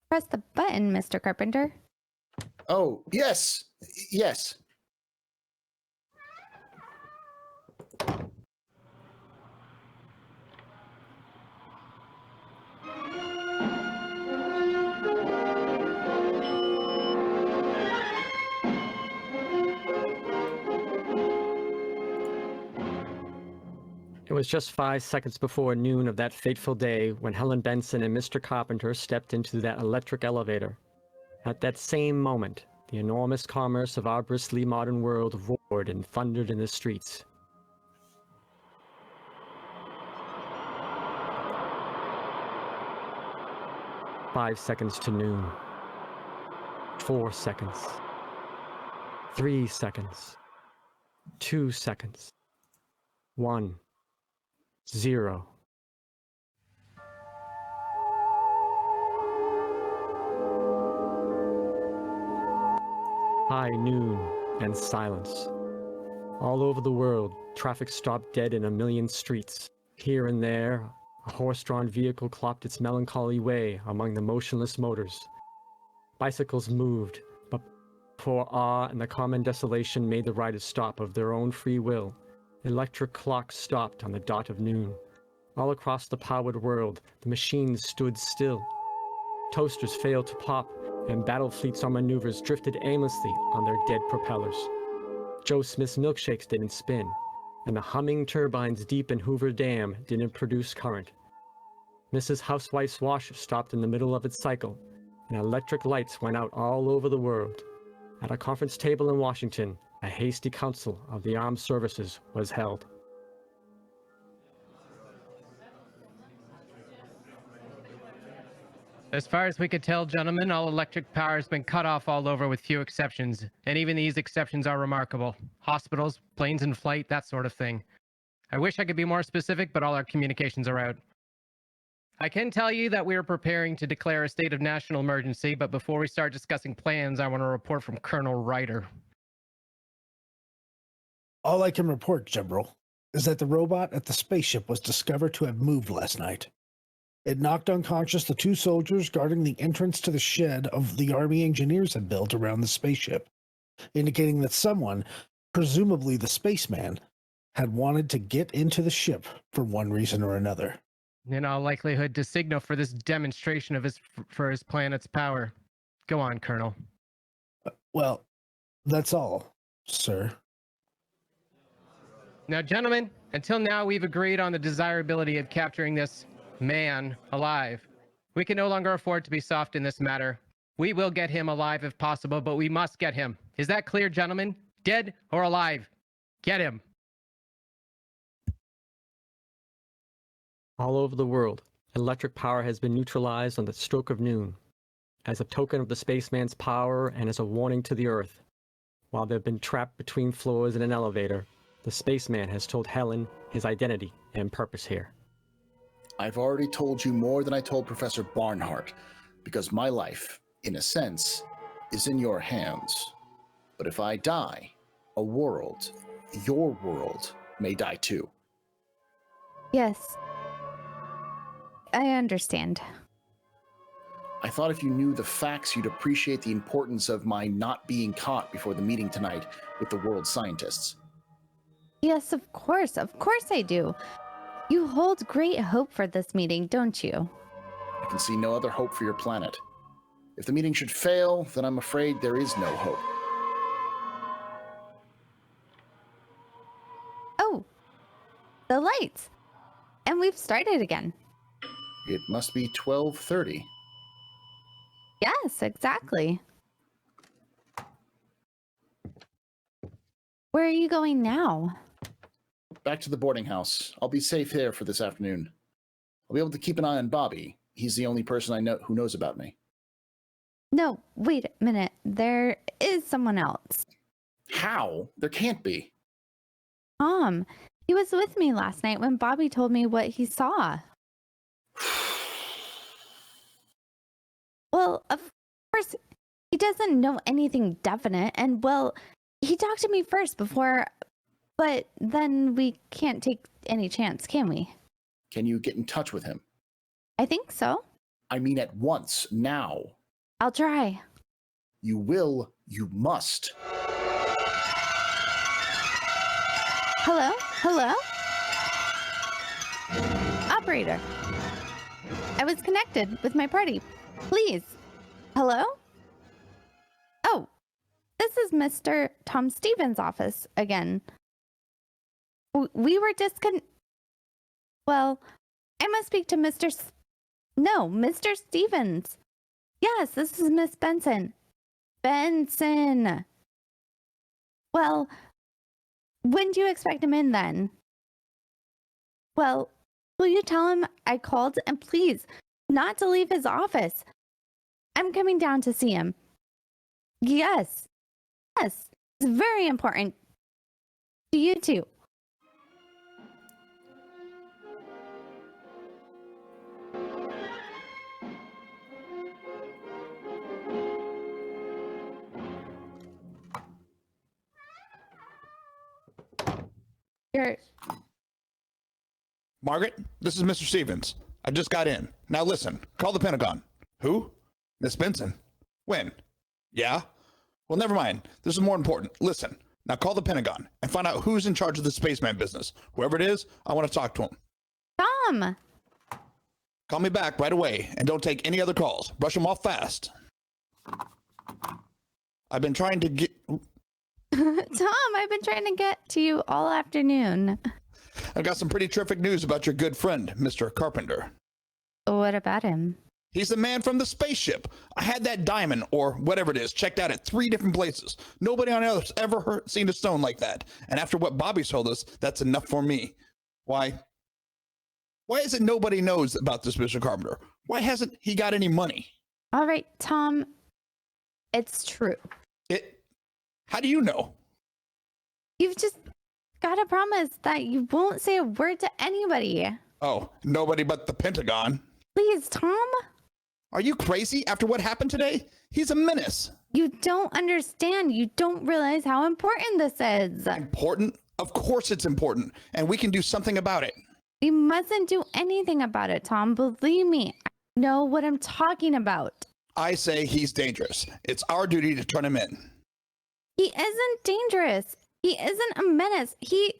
press the button, Mr. Carpenter. Oh, yes. Yes. It was just 5 seconds before noon of that fateful day when Helen Benson and Mr. Carpenter stepped into that electric elevator. At that same moment, the enormous commerce of our bristly modern world roared and thundered in the streets. Five seconds to noon. 4 seconds. 3 seconds. 2 seconds. 1. 0. High noon and silence. All over the world, traffic stopped dead in a million streets. Here and there, a horse-drawn vehicle clopped its melancholy way among the motionless motors. Bicycles moved, but for awe and the common desolation made the riders stop of their own free will. Electric clocks stopped on the dot of noon. All across the powered world, the machines stood still. Toasters failed to pop, and battle fleets on maneuvers drifted aimlessly on their dead propellers. Joe Smith's milkshakes didn't spin, and the humming turbines deep in Hoover Dam didn't produce current. Mrs. Housewife's wash stopped in the middle of its cycle, and electric lights went out all over the world. At a conference table in Washington, a hasty council of the armed services was held. As far as we could tell, gentlemen, all electric power has been cut off all over with few exceptions, and even these exceptions are remarkable. Hospitals, planes in flight, that sort of thing. I wish I could be more specific, but all our communications are out. I can tell you that we are preparing to declare a state of national emergency, but before we start discussing plans, I want to report from Colonel Ryder. All I can report, General, is that the robot at the spaceship was discovered to have moved last night. It knocked unconscious the 2 soldiers guarding the entrance to the shed of the Army engineers had built around the spaceship, indicating that someone, presumably the spaceman, had wanted to get into the ship for one reason or another. In all likelihood, to signal for this demonstration of his planet's power. Go on, Colonel. Well, that's all, sir. Now, gentlemen, until now we've agreed on the desirability of capturing this man alive. We can no longer afford to be soft in this matter. We will get him alive if possible, but we must get him. Is that clear, gentlemen? Dead or alive? Get him. All over the world, electric power has been neutralized on the stroke of noon, as a token of the spaceman's power and as a warning to the Earth. While they've been trapped between floors in an elevator, the spaceman has told Helen his identity and purpose here. I've already told you more than I told Professor Barnhart, because my life, in a sense, is in your hands. But if I die, a world, your world, may die too. Yes. I understand. I thought if you knew the facts, you'd appreciate the importance of my not being caught before the meeting tonight with the world scientists. Yes, of course I do. You hold great hope for this meeting, don't you? I can see no other hope for your planet. If the meeting should fail, then I'm afraid there is no hope. Oh, the lights. And we've started again. It must be 12:30. Yes, exactly. Where are you going now? Back to the boarding house. I'll be safe here for this afternoon. I'll be able to keep an eye on Bobby. He's the only person I know who knows about me. No, wait a minute. There is someone else. How? There can't be. Tom, he was with me last night when Bobby told me what he saw. Well, of course, he doesn't know anything definite, and, well, he talked to me first before, but then we can't take any chance, can we? Can you get in touch with him? I think so. I mean at once, now. I'll try. You will, you must. Hello? Hello? Operator. I was connected with my party. Please. Hello? Oh, this is Mr. Tom Stevens' office again. We were Well, I must speak to Mr. Stevens. Yes, this is Miss Benson. Benson. Well, when do you expect him in then? Well, will you tell him I called and please not to leave his office? I'm coming down to see him. Yes. Yes. It's very important. To you too. Margaret, this is Mr. Stevens. I just got in. Now listen, call the Pentagon. Who? Miss Benson. When? Yeah? Well, never mind. This is more important. Listen, now call the Pentagon and find out who's in charge of the spaceman business. Whoever it is, I want to talk to him. Tom! Call me back right away and don't take any other calls. Brush them off fast. I've been trying to get... Tom, I've been trying to get to you all afternoon. I've got some pretty terrific news about your good friend, Mr. Carpenter. What about him? He's the man from the spaceship. I had that diamond, or whatever it is, checked out at 3 different places. Nobody on Earth's ever seen a stone like that. And after what Bobby told us, that's enough for me. Why is it nobody knows about this, Mr. Carpenter? Why hasn't he got any money? All right, Tom. It's true. How do you know? You've just got to promise that you won't say a word to anybody. Oh, nobody but the Pentagon. Please, Tom. Are you crazy after what happened today? He's a menace. You don't understand. You don't realize how important this is. Important? Of course it's important, and we can do something about it. We mustn't do anything about it, Tom. Believe me, I know what I'm talking about. I say he's dangerous. It's our duty to turn him in. He isn't dangerous. He isn't a menace. He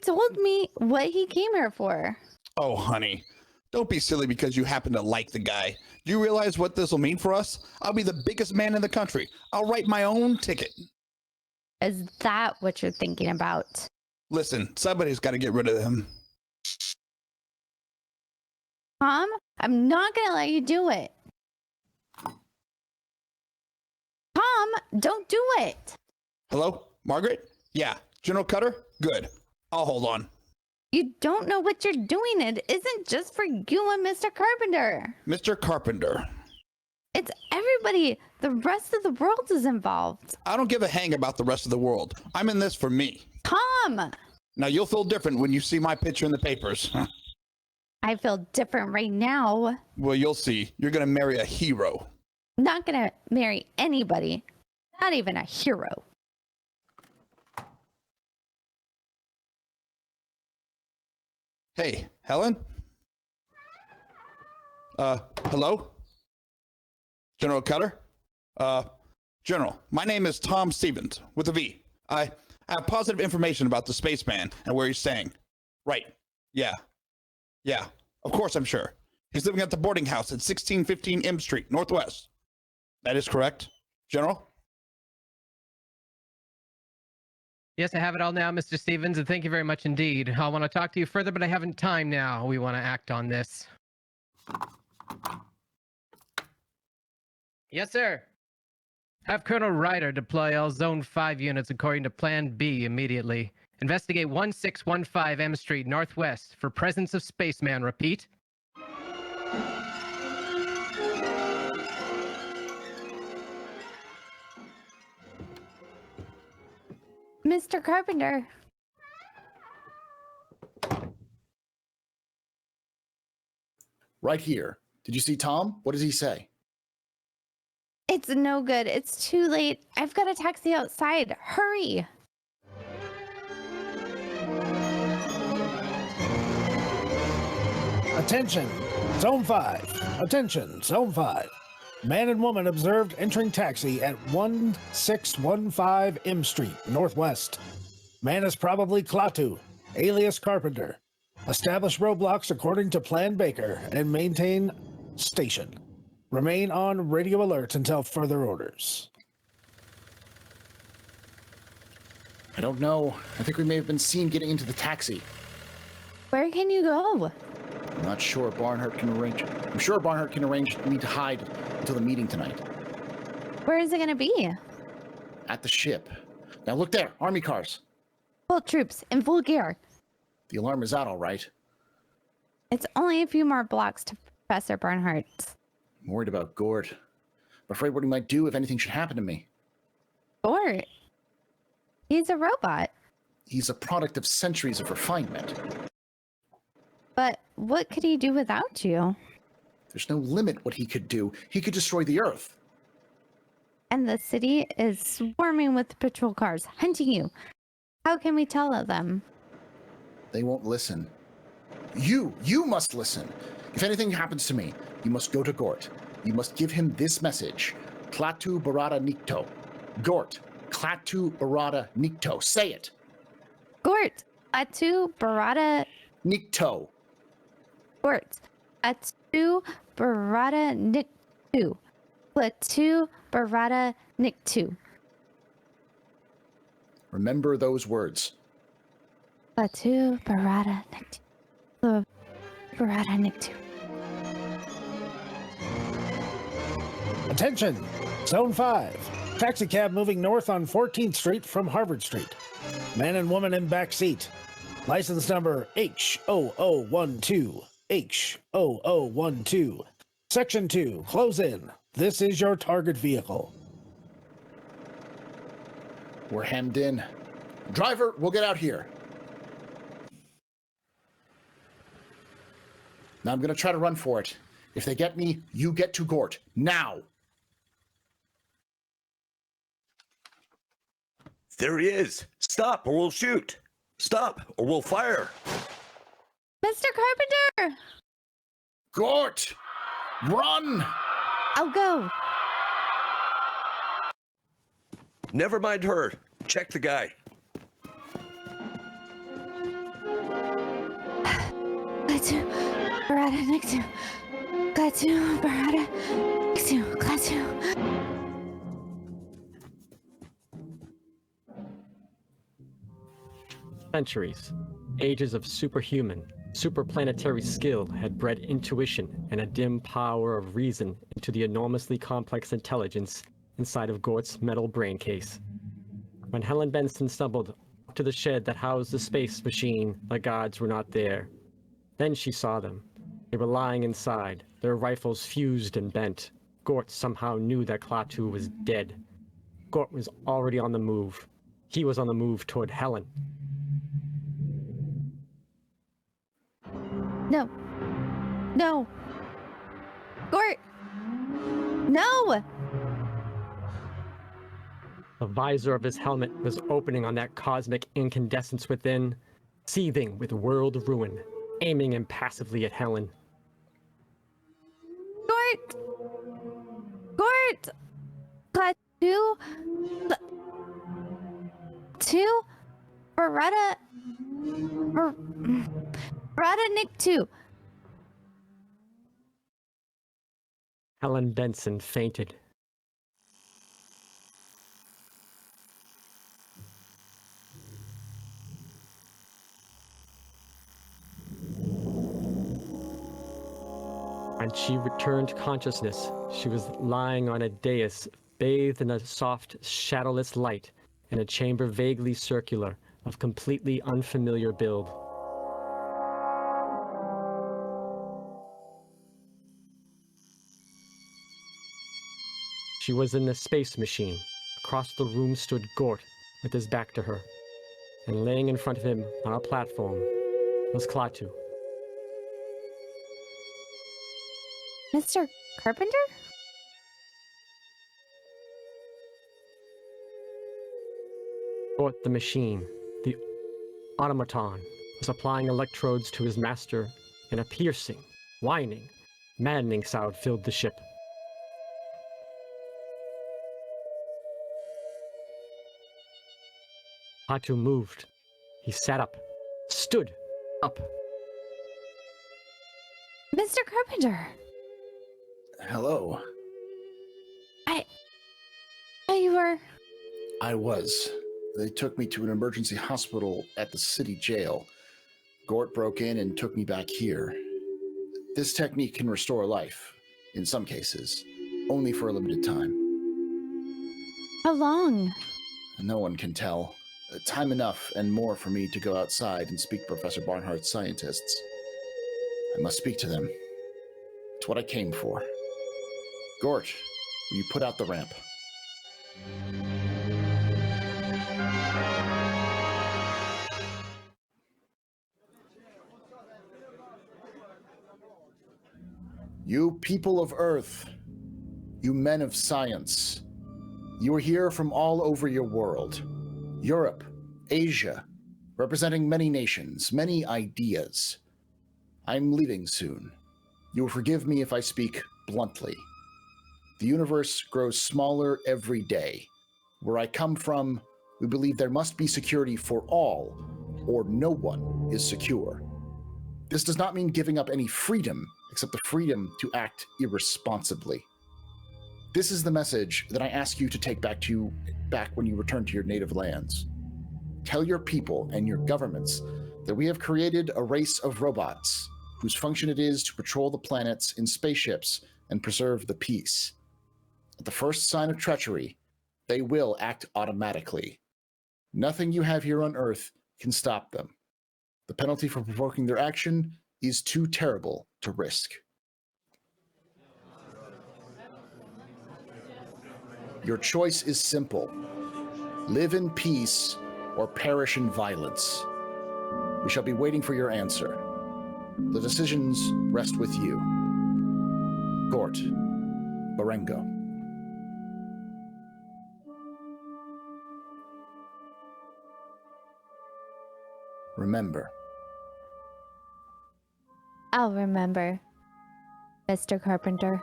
told me what he came here for. Oh, honey, don't be silly because you happen to like the guy. Do you realize what this will mean for us? I'll be the biggest man in the country. I'll write my own ticket. Is that what you're thinking about? Listen, somebody's got to get rid of him. Tom, I'm not going to let you do it. Tom, don't do it. Hello, Margaret? Yeah, General Cutter? Good. I'll hold on. You don't know what you're doing. It isn't just for you and Mr. Carpenter. Mr. Carpenter. It's everybody. The rest of the world is involved. I don't give a hang about the rest of the world. I'm in this for me. Tom! Now you'll feel different when you see my picture in the papers. I feel different right now. Well, you'll see. You're going to marry a hero. Not gonna marry anybody. Not even a hero. Hey, Helen? Hello? General Cutter? General, my name is Tom Stevens, with a V. I have positive information about the spaceman and where he's staying. Right. Yeah. Yeah. Of course I'm sure. He's living at the boarding house at 1615 M Street, Northwest. That is correct, General? Yes, I have it all now, Mr. Stevens, and thank you very much indeed. I want to talk to you further, but I haven't time now. We want to act on this. Yes, sir. Have Colonel Ryder deploy all Zone 5 units according to Plan B immediately. Investigate 1615 M Street, Northwest, for presence of spaceman. Repeat. Mr. Carpenter. Right here. Did you see Tom? What does he say? It's no good. It's too late. I've got a taxi outside. Hurry. Attention, Zone 5. Attention, Zone 5. Man and woman observed entering taxi at 1615 M Street, Northwest. Man is probably Klaatu, alias Carpenter. Establish roadblocks according to Plan Baker and maintain station. Remain on radio alert until further orders. I don't know. I think we may have been seen getting into the taxi. Where can you go? I'm not sure Barnhart can arrange. I'm sure Barnhart can arrange me to hide until the meeting tonight. Where is it going to be? At the ship. Now look there, army cars. Full troops, in full gear. The alarm is out, all right. It's only a few more blocks to Professor Barnhart's. I'm worried about Gord. I'm afraid what he might do if anything should happen to me. Gord? He's a robot. He's a product of centuries of refinement. But what could he do without you? There's no limit what he could do. He could destroy the Earth. And the city is swarming with patrol cars, hunting you. How can we tell them? They won't listen. You must listen. If anything happens to me, you must go to Gort. You must give him this message. Klaatu Barada Nikto. Gort. Klaatu Barada Nikto. Say it. Gort. Klaatu Barada Nikto. Gort. Klaatu Barada Nikto. Klaatu Barada Nikto. Remember those words. Klaatu Barada Nikto. Barada Nikto. Attention, Zone 5. Taxi cab moving north on 14th Street from Harvard Street. Man and woman in back seat. License number H0012. H0012. Section 2, close in. This is your target vehicle. We're hemmed in. Driver, we'll get out here. Now I'm going to try to run for it. If they get me, you get to Gort. Now! There he is. Stop or we'll shoot. Stop or we'll fire. Mr. Mr. Carpenter! Gort! Run! I'll go. Never mind her. Check the guy. Klaatu, Barada, Nixu. Klaatu, Barada, Nixu, Klaatu. Centuries, ages of superhuman, superplanetary skill had bred intuition and a dim power of reason into the enormously complex intelligence inside of Gort's metal brain case. When Helen Benson stumbled up to the shed that housed the space machine, the guards were not there. Then she saw them. They were lying inside, their rifles fused and bent. Gort somehow knew that Klaatu was dead. Gort was already on the move. He was on the move toward Helen. No. No. Gort! No! The visor of his helmet was opening on that cosmic incandescence within, seething with world ruin, aiming impassively at Helen. Gort! Gort! Klaatu! Two? Beretta? Beretta Nick 2. Helen Benson fainted. When she returned to consciousness, she was lying on a dais, bathed in a soft, shadowless light, in a chamber vaguely circular, of completely unfamiliar build. She was in the space machine. Across the room stood Gort, with his back to her, and laying in front of him on a platform was Klaatu. Mr. Carpenter? Gort the machine, the automaton, was applying electrodes to his master, and a piercing, whining, maddening sound filled the ship. Klaatu moved. He sat up, stood up. Mr. Carpenter! Hello. You were... I was. They took me to an emergency hospital at the city jail. Gort broke in and took me back here. This technique can restore life, in some cases, only for a limited time. How long? No one can tell. Time enough and more for me to go outside and speak to Professor Barnhart's scientists. I must speak to them. It's what I came for. Gort, will you put out the ramp? You people of Earth, you men of science, you are here from all over your world. Europe, Asia, representing many nations, many ideas. I'm leaving soon. You will forgive me if I speak bluntly. The universe grows smaller every day. Where I come from, we believe there must be security for all, or no one is secure. This does not mean giving up any freedom, except the freedom to act irresponsibly. This is the message that I ask you to take back when you return to your native lands. Tell your people and your governments that we have created a race of robots whose function it is to patrol the planets in spaceships and preserve the peace. At the first sign of treachery, they will act automatically. Nothing you have here on Earth can stop them. The penalty for provoking their action is too terrible to risk. Your choice is simple. Live in peace or perish in violence. We shall be waiting for your answer. The decisions rest with you. Gort, Barengo. Remember, I'll remember, Mr. Carpenter.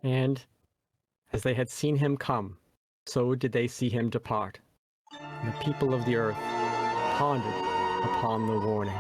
And as they had seen him come, so did they see him depart. And the people of the earth pondered upon the warning.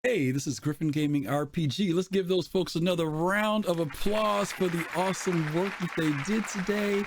Hey, this is Griffin Gaming RPG. Let's give those folks another round of applause for the awesome work that they did today.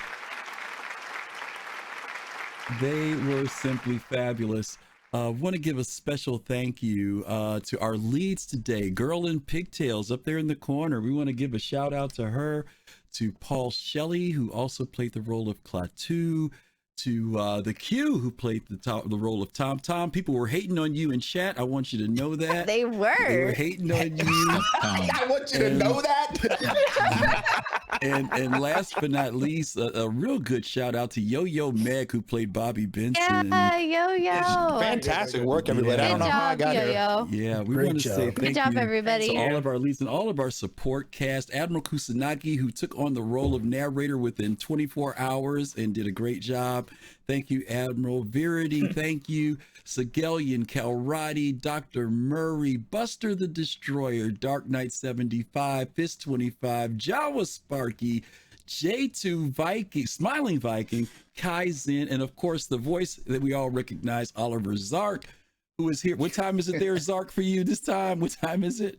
They were simply fabulous. Want to give a special thank you to our leads today, Girl in Pigtails up there in the corner. We want to give a shout out to her, to Paul Shelley, who also played the role of Klaatu, to the Q, who played the role of Tom Tom. People were hating on you in chat. I want you to know that. They were. They were hating on you. I want you to know that. and last but not least, a real good shout out to Yo-Yo Meg, who played Bobby Benson. Yeah, Yo-Yo. Fantastic work, everybody. Good I don't know how I job, got Yo-Yo. here. Yeah, we Great want to job. say Good thank job, you everybody. to all of our leads and all of our support cast. Admiral Kusanagi, who took on the role of narrator within 24 hours and did a great job. Thank you, Admiral Verity. Thank you, Sigelian, Calrati, Dr. Murray, Buster the Destroyer, Dark Knight 75, Fist 25, Jawa Sparky, J2 Viking, Smiling Viking, Kaizen, and of course the voice that we all recognize, Oliver Zark, who is here. What time is it there, Zark, for you this time? What time is it?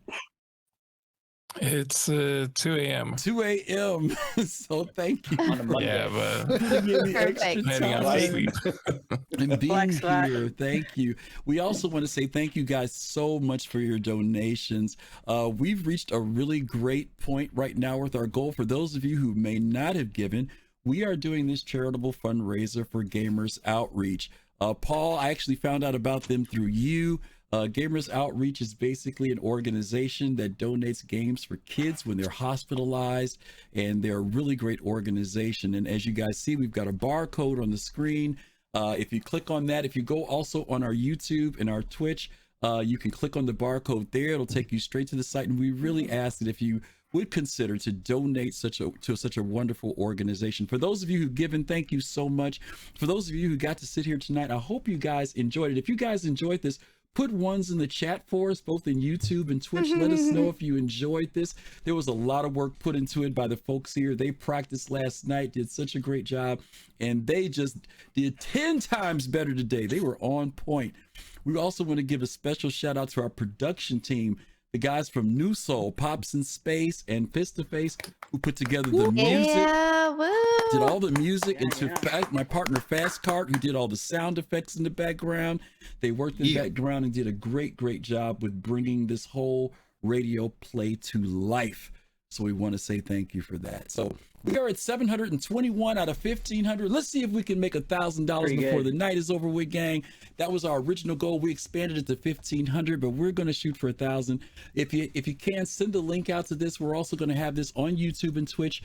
It's 2 a.m. 2 a.m. So thank you. On a Monday. Yeah, but for giving me extra Perfect. time and being Flex that. here. Thank you. We also want to say thank you guys so much for your donations. We've reached a really great point right now with our goal. For those of you who may not have given, we are doing this charitable fundraiser for Gamers Outreach. Paul, I actually found out about them through you. Gamers Outreach is basically an organization that donates games for kids when they're hospitalized, and they're a really great organization. And as you guys see, we've got a barcode on the screen. If you click on that, if you go also on our YouTube and our Twitch, you can click on the barcode there. It'll take you straight to the site. And we really ask that if you would consider to donate to such a wonderful organization. For those of you who've given, thank you so much. For those of you who got to sit here tonight, I hope you guys enjoyed it. If you guys enjoyed this, put ones in the chat for us, both in YouTube and Twitch. Let us know if you enjoyed this. There was a lot of work put into it by the folks here. They practiced last night, did such a great job, and they just did 10 times better today. They were on point. We also want to give a special shout out to our production team, the guys from New Soul, Pops in Space, and Fist to Face, who put together the music. Yeah, woo. Did all the music, and to my partner Fast Cart, who did all the sound effects in the background. They worked in the background and did a great job with bringing this whole radio play to life. So we want to say thank you for that. So we are at 721 out of 1,500. Let's see if we can make $1,000 before the night is over with, gang. That was our original goal. We expanded it to 1,500, but we're going to shoot for 1,000. If you can, send the link out to this. We're also going to have this on YouTube and Twitch.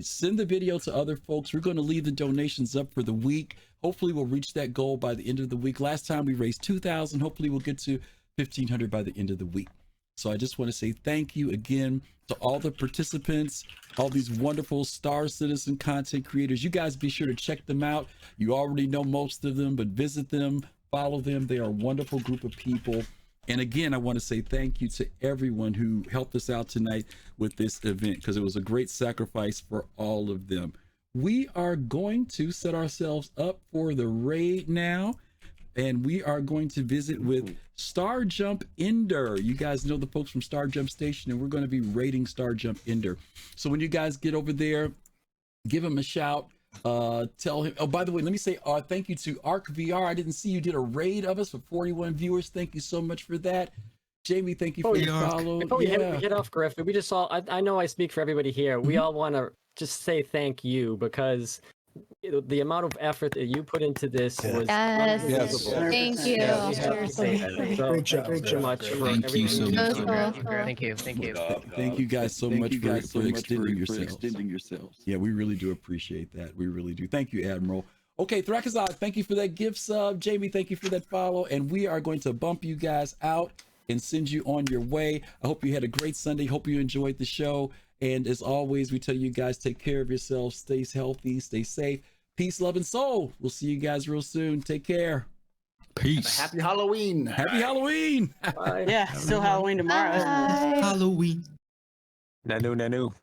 Send the video to other folks. We're going to leave the donations up for the week. Hopefully we'll reach that goal by the end of the week. Last time we raised 2,000. Hopefully we'll get to 1,500 by the end of the week. So I just want to say thank you again to all the participants, all these wonderful Star Citizen content creators. You guys be sure to check them out. You already know most of them, but visit them, follow them. They are a wonderful group of people. And again, I want to say thank you to everyone who helped us out tonight with this event, because it was a great sacrifice for all of them. We are going to set ourselves up for the raid now. And we are going to visit with Star Jump Ender. You guys know the folks from Star Jump Station, and we're going to be raiding Star Jump Ender. So when you guys get over there, give him a shout. Tell him. Oh, by the way, let me say thank you to Arc VR. I didn't see you did a raid of us for 41 viewers. Thank you so much for that. Jamie, thank you for the follow. Before we hit off, Griff, we just all, I know I speak for everybody here. We all want to just say thank you because the amount of effort that you put into this was unbelievable. Thank you. Yeah, we have to say that. So, Great job. Thank you so much. for Thank you so everything much. do. Thank you. Thank you. Thank you guys so much for extending yourselves. Yeah, we really do appreciate that. We really do. Thank you, Admiral. Okay, Thrakazad, thank you for that gift sub. Jamie, thank you for that follow. And we are going to bump you guys out and send you on your way. I hope you had a great Sunday. Hope you enjoyed the show. And as always, we tell you guys, take care of yourselves. Stay healthy. Stay safe. Peace, love, and soul. We'll see you guys real soon. Take care. Peace. Happy Halloween. Happy Halloween. Yeah, still Halloween tomorrow. Halloween. Nanu, nanu.